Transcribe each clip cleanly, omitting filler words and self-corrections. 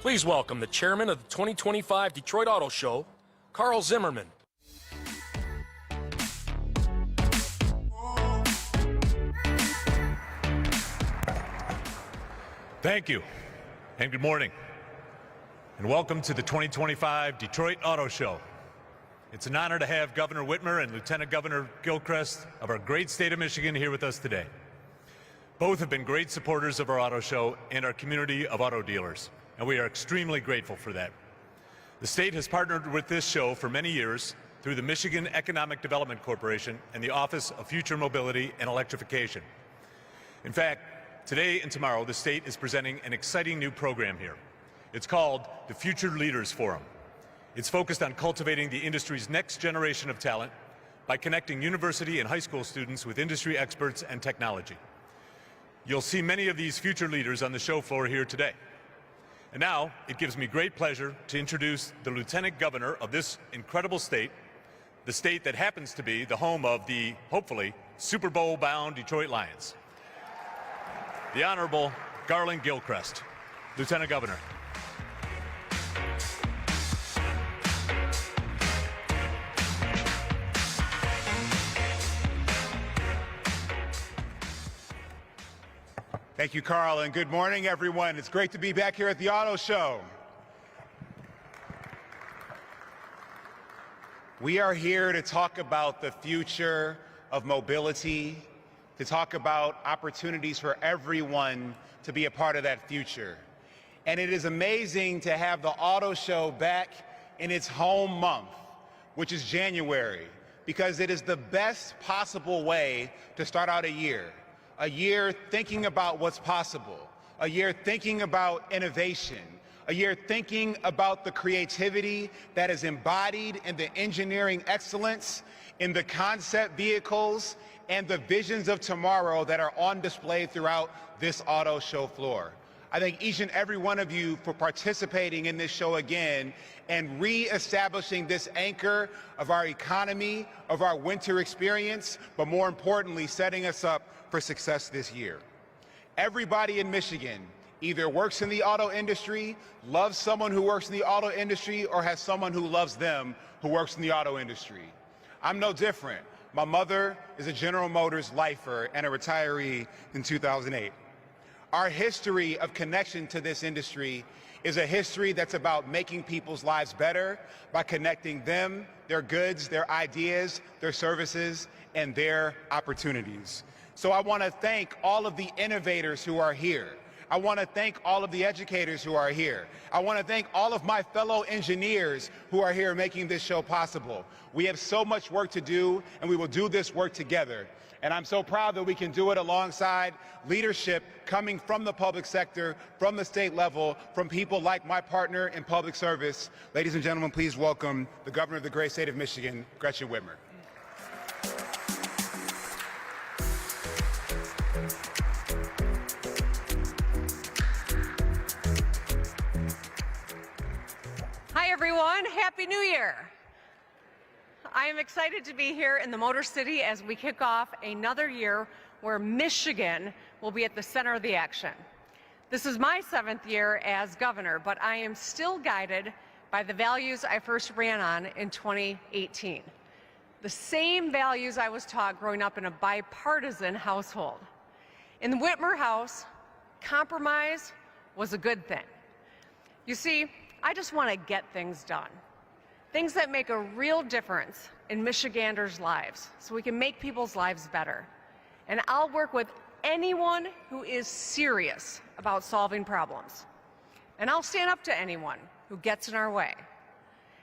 Please welcome the chairman of the 2025 Detroit Auto Show, Carl Zimmerman. Thank you, and good morning, and welcome to the 2025 Detroit Auto Show. It's an honor to have Governor Whitmer and Lieutenant Governor Gilchrist of our great state of Michigan here with us today. Both have been great supporters of our auto show and our community of auto dealers, and we are extremely grateful for that. The state has partnered with this show for many years through the Michigan Economic Development Corporation and the Office of Future Mobility and Electrification. In fact, today and tomorrow, the state is presenting an exciting new program here. It's called the Future Leaders Forum. It's focused on cultivating the industry's next generation of talent by connecting university and high school students with industry experts and technology. You'll see many of these future leaders on the show floor here today. And now, it gives me great pleasure to introduce the Lieutenant Governor of this incredible state, the state that happens to be the home of the, hopefully, Super Bowl-bound Detroit Lions. The Honorable Garland Gilchrist. Lieutenant Governor. Thank you, Carl, and good morning, everyone. It's great to be back here at the Auto Show. We are here to talk about the future of mobility, to talk about opportunities for everyone to be a part of that future. And it is amazing to have the Auto Show back in its home month, which is January, because it is the best possible way to start out a year thinking about what's possible, a year thinking about innovation, a year thinking about the creativity that is embodied in the engineering excellence, in the concept vehicles, and the visions of tomorrow that are on display throughout this auto show floor. I thank each and every one of you for participating in this show again and re-establishing this anchor of our economy, of our winter experience, but more importantly, setting us up for success this year. Everybody in Michigan either works in the auto industry, loves someone who works in the auto industry, or has someone who loves them who works in the auto industry. I'm no different. My mother is a General Motors lifer and a retiree in 2008. Our history of connection to this industry is a history that's about making people's lives better by connecting them, their goods, their ideas, their services, and their opportunities. So I want to thank all of the innovators who are here. I want to thank all of the educators who are here. I want to thank all of my fellow engineers who are here making this show possible. We have so much work to do, and we will do this work together. And I'm so proud that we can do it alongside leadership coming from the public sector, from the state level, from people like my partner in public service. Ladies and gentlemen, please welcome the Governor of the great state of Michigan, Gretchen Whitmer. Hi everyone, Happy New Year. I am excited to be here in the Motor City as we kick off another year where Michigan will be at the center of the action. This is my 7th year as governor, but I am still guided by the values I first ran on in 2018. The same values I was taught growing up in a bipartisan household. In the Whitmer house, compromise was a good thing. You see, I just want to get things done. Things that make a real difference in Michiganders' lives so we can make people's lives better. And I'll work with anyone who is serious about solving problems. And I'll stand up to anyone who gets in our way.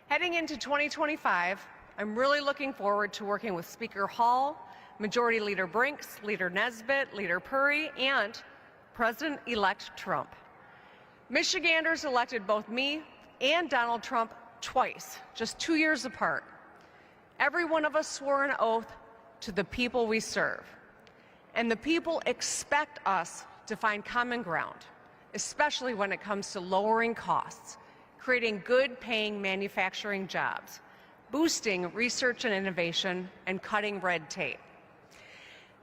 Heading into 2025, I'm really looking forward to working with Speaker Hall, Majority Leader Brinks, Leader Nesbitt, Leader Puri, and President-elect Trump. Michiganders elected both me and Donald Trump twice, just 2 years apart. Every one of us swore an oath to the people we serve. And the people expect us to find common ground, especially when it comes to lowering costs, creating good-paying manufacturing jobs, boosting research and innovation, and cutting red tape.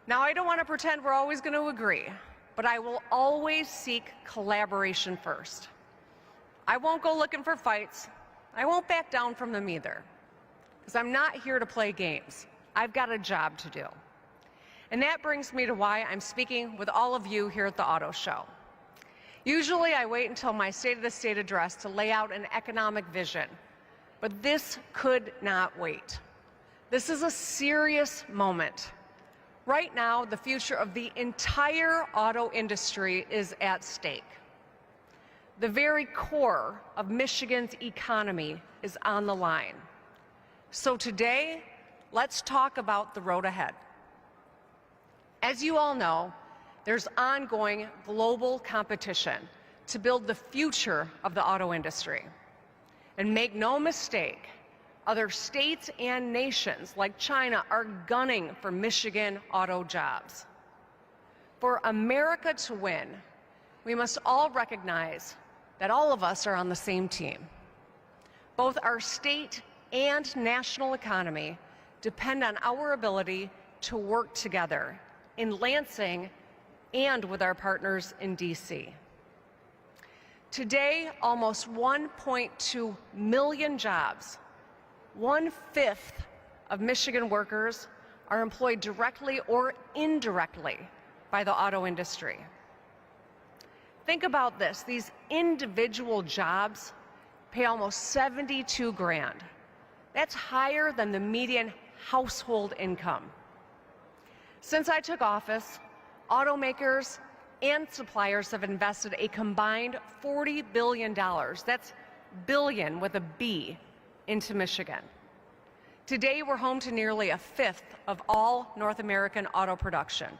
Now, I don't want to pretend we're always going to agree, but I will always seek collaboration first. I won't go looking for fights. I won't back down from them either, because I'm not here to play games. I've got a job to do. And that brings me to why I'm speaking with all of you here at the Auto Show. Usually I wait until my State of the State address to lay out an economic vision, but this could not wait. This is a serious moment. Right now, the future of the entire auto industry is at stake. The very core of Michigan's economy is on the line. So today, let's talk about the road ahead. As you all know, there's ongoing global competition to build the future of the auto industry. And make no mistake, other states and nations like China are gunning for Michigan auto jobs. For America to win, we must all recognize that all of us are on the same team. Both our state and national economy depend on our ability to work together in Lansing and with our partners in DC. Today, almost 1.2 million jobs, 1/5 of Michigan workers, are employed directly or indirectly by the auto industry. Think about this. These individual jobs pay almost $72 grand. That's higher than the median household income. Since I took office, automakers and suppliers have invested a combined $40 billion, that's billion with a B, into Michigan. Today, we're home to nearly 1/5 of all North American auto production.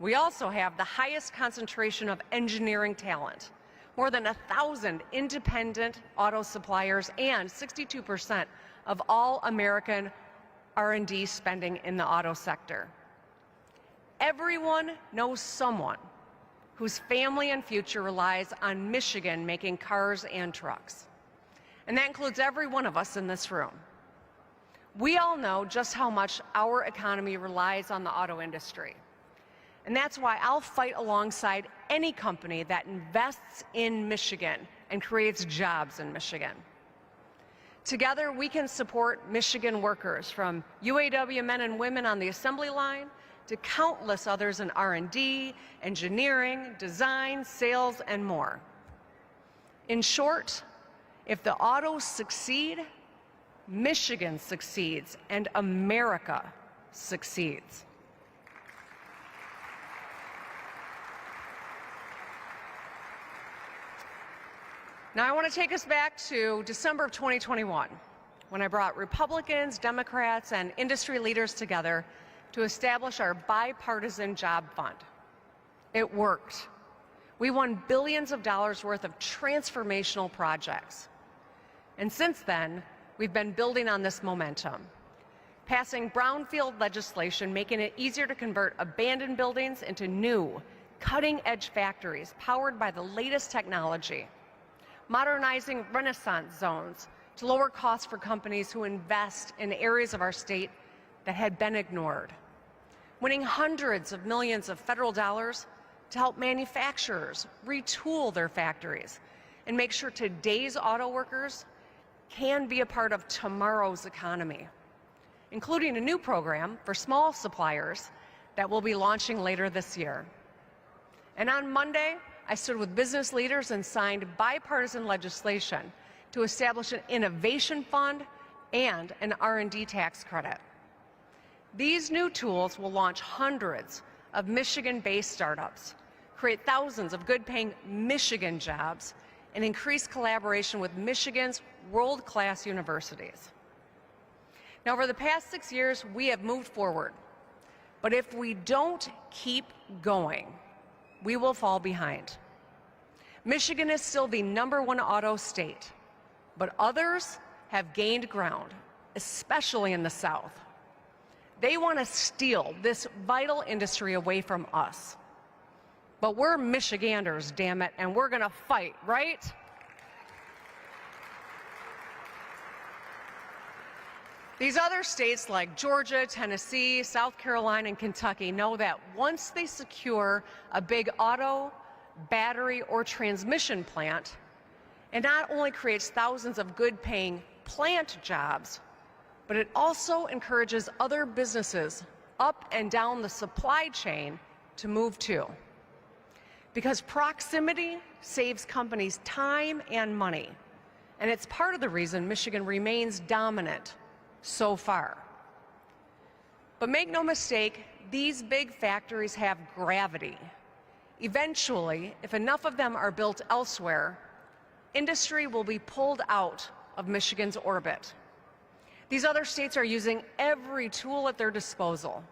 We also have the highest concentration of engineering talent, more than 1,000 independent auto suppliers and 62% of all American R&D spending in the auto sector. Everyone knows someone whose family and future relies on Michigan making cars and trucks. And that includes every one of us in this room. We all know just how much our economy relies on the auto industry. And that's why I'll fight alongside any company that invests in Michigan and creates jobs in Michigan. Together, we can support Michigan workers, from UAW men and women on the assembly line to countless others in R&D, engineering, design, sales, and more. In short, if the autos succeed, Michigan succeeds and America succeeds. Now, I want to take us back to December of 2021, when I brought Republicans, Democrats, and industry leaders together to establish our bipartisan job fund. It worked. We won billions of dollars worth of transformational projects. And since then, we've been building on this momentum, passing brownfield legislation, making it easier to convert abandoned buildings into new, cutting-edge factories powered by the latest technology, modernizing Renaissance zones to lower costs for companies who invest in areas of our state that had been ignored, winning hundreds of millions of federal dollars to help manufacturers retool their factories and make sure today's auto workers can be a part of tomorrow's economy, including a new program for small suppliers that we'll be launching later this year. And on Monday, I stood with business leaders and signed bipartisan legislation to establish an innovation fund and an R&D tax credit. These new tools will launch hundreds of Michigan-based startups, create thousands of good-paying Michigan jobs, and increase collaboration with Michigan's world-class universities. Now, over the past 6 years, we have moved forward. But if we don't keep going, we will fall behind. Michigan is still the #1 auto state, but others have gained ground, especially in the South. They want to steal this vital industry away from us. But we're Michiganders, damn it, and we're going to fight, right? These other states like Georgia, Tennessee, South Carolina, and Kentucky know that once they secure a big auto, battery, or transmission plant, It not only creates thousands of good-paying plant jobs, but it also encourages other businesses up and down the supply chain to move too. Because proximity saves companies time and money, and it's part of the reason Michigan remains dominant so far. But make no mistake, these big factories have gravity. Eventually, if enough of them are built elsewhere, industry will be pulled out of Michigan's orbit. These other states are using every tool at their disposal.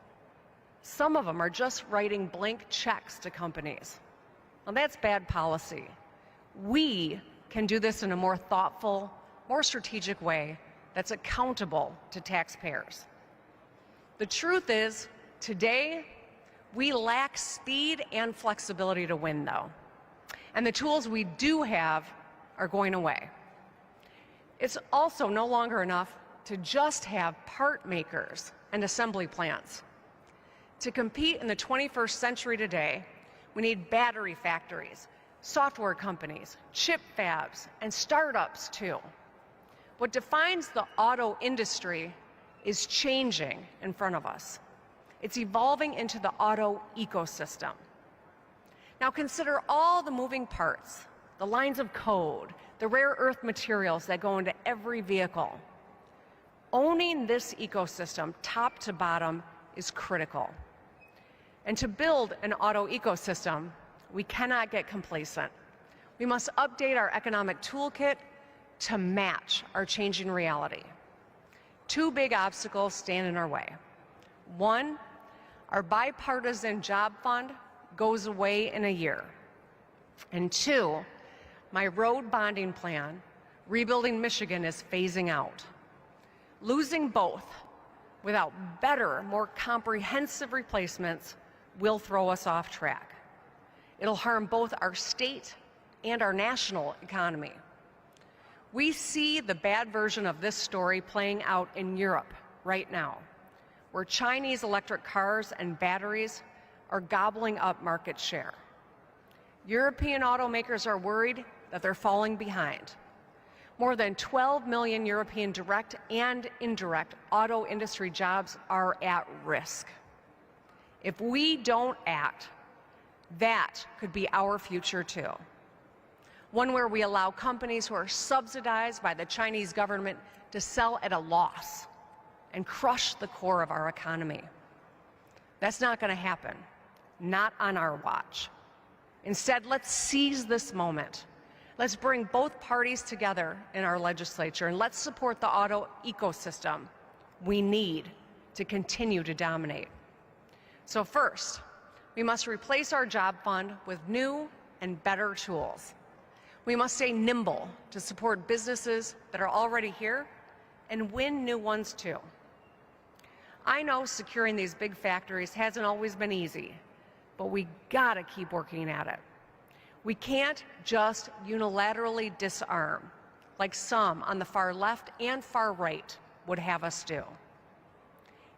Some of them are just writing blank checks to companies. Well, that's bad policy. We can do this in a more thoughtful, more strategic way that's accountable to taxpayers. The truth is, today, we lack speed and flexibility to win, though. And the tools we do have are going away. It's also no longer enough to just have part makers and assembly plants. To compete in the 21st century today, we need battery factories, software companies, chip fabs, and startups too. What defines the auto industry is changing in front of us. It's evolving into the auto ecosystem. Now consider all the moving parts, the lines of code, the rare earth materials that go into every vehicle. Owning this ecosystem, top to bottom, is critical. And to build an auto ecosystem, we cannot get complacent. We must update our economic toolkit to match our changing reality. Two big obstacles stand in our way. One, our bipartisan job fund goes away in a year. And two, my road bonding plan, Rebuilding Michigan, is phasing out. Losing both without better, more comprehensive replacements will throw us off track. It'll harm both our state and our national economy. We see the bad version of this story playing out in Europe right now, where Chinese electric cars and batteries are gobbling up market share. European automakers are worried that they're falling behind. More than 12 million European direct and indirect auto industry jobs are at risk. If we don't act, that could be our future too. One where we allow companies who are subsidized by the Chinese government to sell at a loss and crush the core of our economy. That's not going to happen, not on our watch. Instead, let's seize this moment. Let's bring both parties together in our legislature, and let's support the auto ecosystem we need to continue to dominate. So first, we must replace our job fund with new and better tools. We must stay nimble to support businesses that are already here and win new ones too. I know securing these big factories hasn't always been easy, but we gotta keep working at it. We can't just unilaterally disarm, like some on the far left and far right would have us do.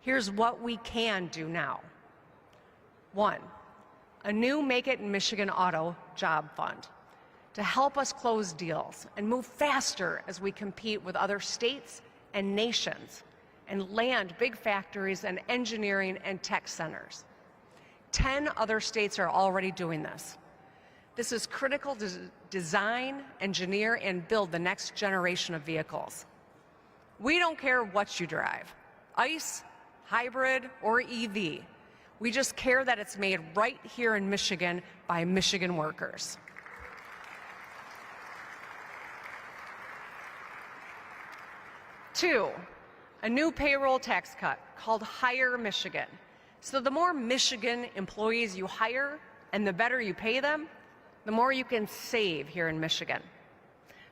Here's what we can do now. One, a new Make It in Michigan Auto Job Fund to help us close deals and move faster as we compete with other states and nations and land big factories and engineering and tech centers. 10 other states are already doing this. This is critical to design, engineer, and build the next generation of vehicles. We don't care what you drive, ICE, hybrid, or EV. We just care that it's made right here in Michigan by Michigan workers. Two, a new payroll tax cut called Hire Michigan. So the more Michigan employees you hire and the better you pay them, the more you can save here in Michigan.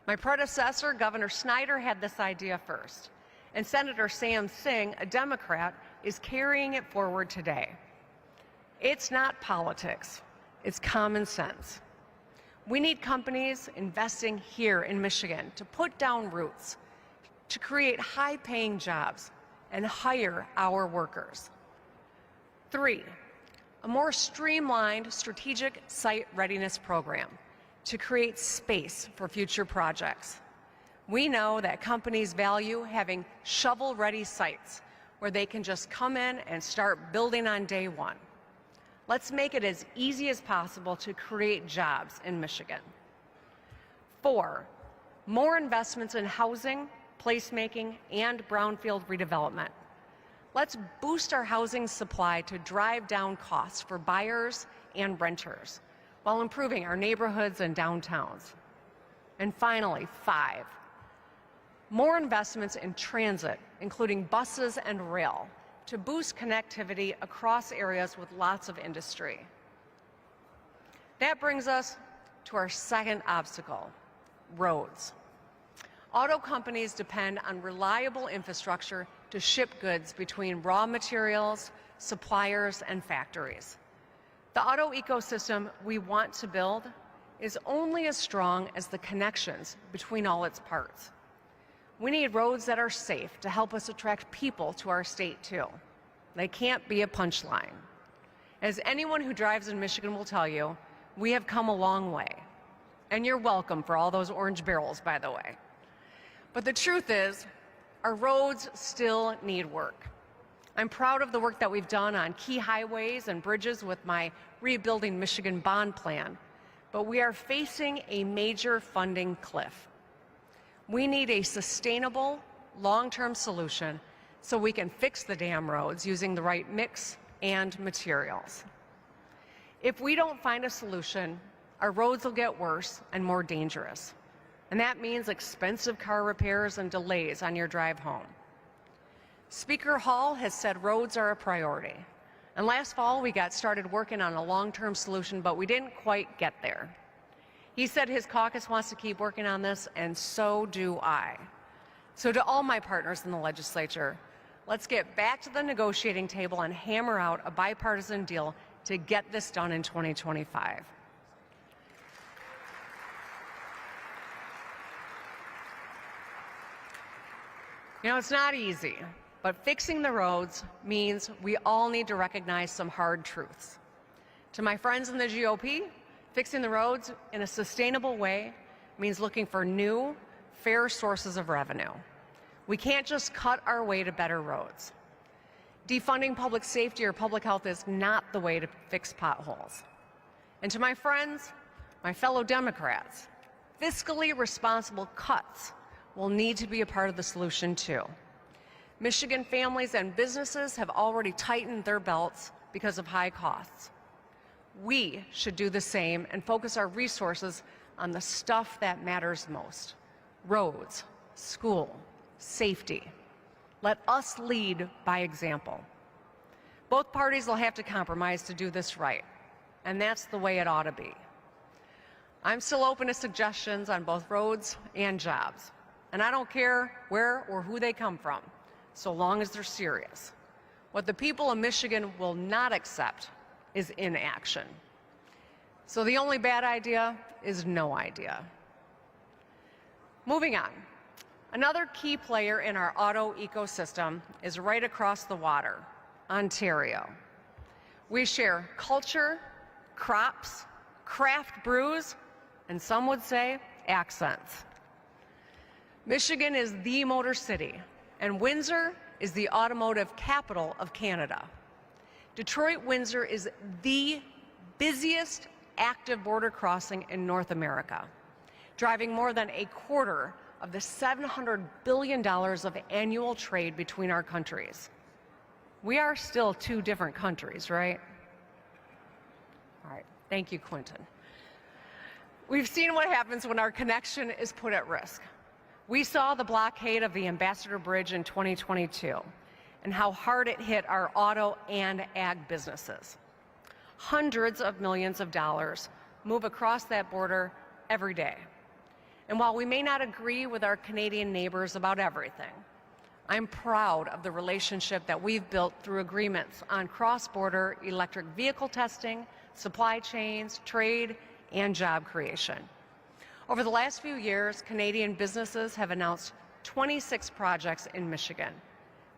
My predecessor, Governor Snyder, had this idea first, and Senator Sam Singh, a Democrat, is carrying it forward today. It's not politics, it's common sense. We need companies investing here in Michigan to put down roots, to create high-paying jobs and hire our workers. Three, a more streamlined strategic site readiness program to create space for future projects. We know that companies value having shovel-ready sites where they can just come in and start building on day one. Let's make it as easy as possible to create jobs in Michigan. 4, more investments in housing, placemaking, and brownfield redevelopment. Let's boost our housing supply to drive down costs for buyers and renters while improving our neighborhoods and downtowns. And finally, 5, more investments in transit, including buses and rail, to boost connectivity across areas with lots of industry. That brings us to our second obstacle, roads. Auto companies depend on reliable infrastructure to ship goods between raw materials, suppliers, and factories. The auto ecosystem we want to build is only as strong as the connections between all its parts. We need roads that are safe to help us attract people to our state, too. They can't be a punchline. As anyone who drives in Michigan will tell you, we have come a long way. And you're welcome for all those orange barrels, by the way. But the truth is, our roads still need work. I'm proud of the work that we've done on key highways and bridges with my Rebuilding Michigan bond plan, but we are facing a major funding cliff. We need a sustainable, long-term solution so we can fix the damn roads using the right mix and materials. If we don't find a solution, our roads will get worse and more dangerous. And that means expensive car repairs and delays on your drive home. Speaker Hall has said roads are a priority. And last fall, we got started working on a long-term solution, but we didn't quite get there. He said his caucus wants to keep working on this, and so do I. So to all my partners in the legislature, let's get back to the negotiating table and hammer out a bipartisan deal to get this done in 2025. You know, it's not easy, but fixing the roads means we all need to recognize some hard truths. To my friends in the GOP, fixing the roads in a sustainable way means looking for new, fair sources of revenue. We can't just cut our way to better roads. Defunding public safety or public health is not the way to fix potholes. And to my friends, my fellow Democrats, fiscally responsible cuts will need to be a part of the solution too. Michigan families and businesses have already tightened their belts because of high costs. We should do the same and focus our resources on the stuff that matters most: roads, school, safety. Let us lead by example. Both parties will have to compromise to do this right, and that's the way it ought to be. I'm still open to suggestions on both roads and jobs, and I don't care where or who they come from, so long as they're serious. What the people of Michigan will not accept is inaction. So the only bad idea is no idea. Moving on. Another key player in our auto ecosystem is right across the water, Ontario. We share culture, crops, craft brews, and some would say accents. Michigan is the Motor City, and Windsor is the automotive capital of Canada. Detroit-Windsor is the busiest active border crossing in North America, driving more than a quarter of the $700 billion of annual trade between our countries. We are still two different countries, right? All right, thank you, Clinton. We've seen what happens when our connection is put at risk. We saw the blockade of the Ambassador Bridge in 2022 and how hard it hit our auto and ag businesses. Hundreds of millions of dollars move across that border every day. And while we may not agree with our Canadian neighbors about everything, I'm proud of the relationship that we've built through agreements on cross-border electric vehicle testing, supply chains, trade, and job creation. Over the last few years, Canadian businesses have announced 26 projects in Michigan,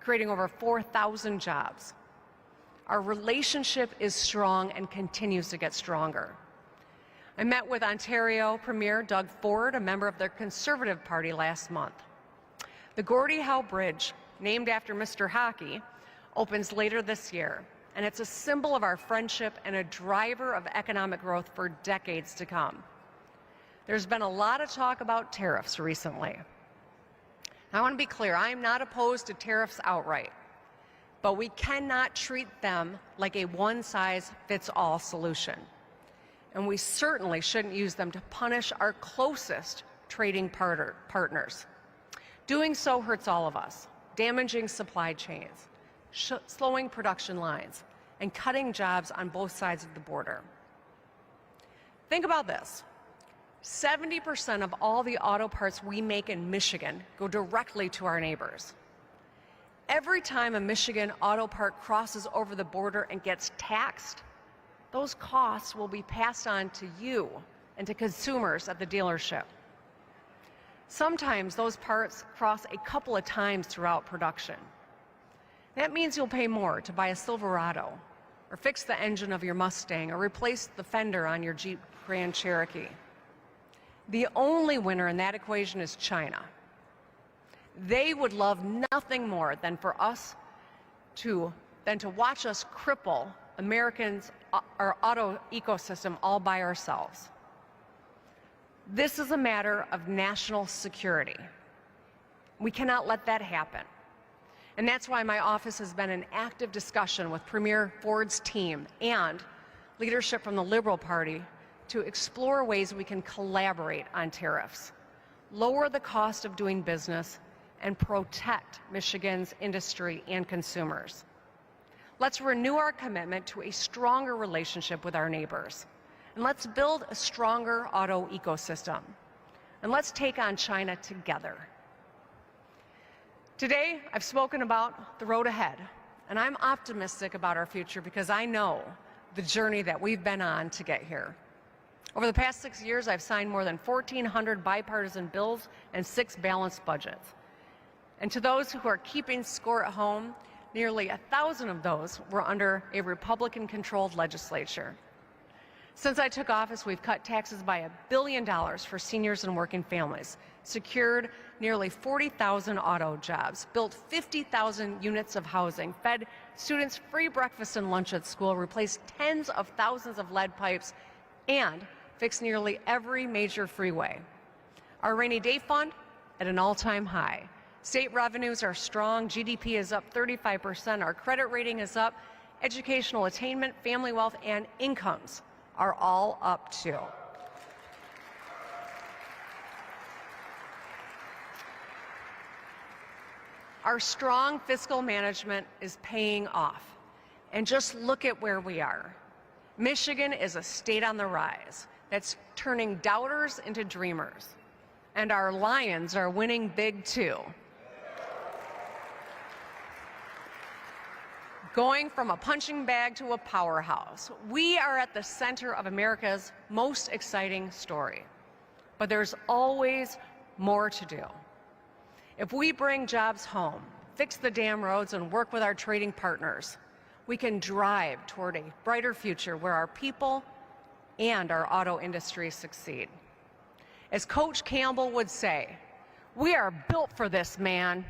creating over 4,000 jobs. Our relationship is strong and continues to get stronger. I met with Ontario Premier Doug Ford, a member of the Conservative Party, last month. The Gordie Howe Bridge, named after Mr. Hockey, opens later this year, and it's a symbol of our friendship and a driver of economic growth for decades to come. There's been a lot of talk about tariffs recently. I want to be clear, I am not opposed to tariffs outright, but we cannot treat them like a one-size-fits-all solution. And we certainly shouldn't use them to punish our closest trading partners. Doing so hurts all of us, damaging supply chains, slowing production lines, and cutting jobs on both sides of the border. Think about this. 70% of all the auto parts we make in Michigan go directly to our neighbors. Every time a Michigan auto part crosses over the border and gets taxed, those costs will be passed on to you and to consumers at the dealership. Sometimes those parts cross a couple of times throughout production. That means you'll pay more to buy a Silverado, or fix the engine of your Mustang, or replace the fender on your Jeep Grand Cherokee. The only winner in that equation is China. They would love nothing more than for us to watch us cripple Americans, our auto ecosystem, all by ourselves. This is a matter of national security. We cannot let that happen. And that's why my office has been in active discussion with Premier Ford's team and leadership from the Liberal Party to explore ways we can collaborate on tariffs, lower the cost of doing business, and protect Michigan's industry and consumers. Let's renew our commitment to a stronger relationship with our neighbors. And let's build a stronger auto ecosystem. And let's take on China together. Today, I've spoken about the road ahead, and I'm optimistic about our future because I know the journey that we've been on to get here. Over the past 6 years, I've signed more than 1,400 bipartisan bills and 6 balanced budgets. And to those who are keeping score at home, nearly 1,000 of those were under a Republican-controlled legislature. Since I took office, we've cut taxes by $1 billion for seniors and working families, secured nearly 40,000 auto jobs, built 50,000 units of housing, fed students free breakfast and lunch at school, replaced tens of thousands of lead pipes, and fixed nearly every major freeway. Our rainy day fund at an all-time high. State revenues are strong, GDP is up 35%, our credit rating is up, educational attainment, family wealth, and incomes are all up too. Our strong fiscal management is paying off. And just look at where we are. Michigan is a state on the rise that's turning doubters into dreamers. And our Lions are winning big too. Going from a punching bag to a powerhouse. We are at the center of America's most exciting story. But there's always more to do. If we bring jobs home, fix the damn roads, and work with our trading partners, we can drive toward a brighter future where our people and our auto industry succeed. As Coach Campbell would say, we are built for this, man.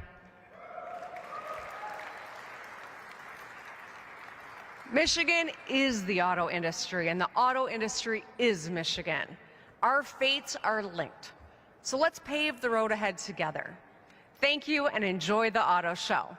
Michigan is the auto industry, and the auto industry is Michigan. Our fates are linked. So let's pave the road ahead together. Thank you, and enjoy the auto show.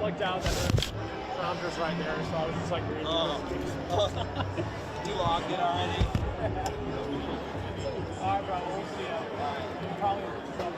looked out and Tom's just right there, so I was just like reading. You logged in already? All right, bro. We'll see you. Probably.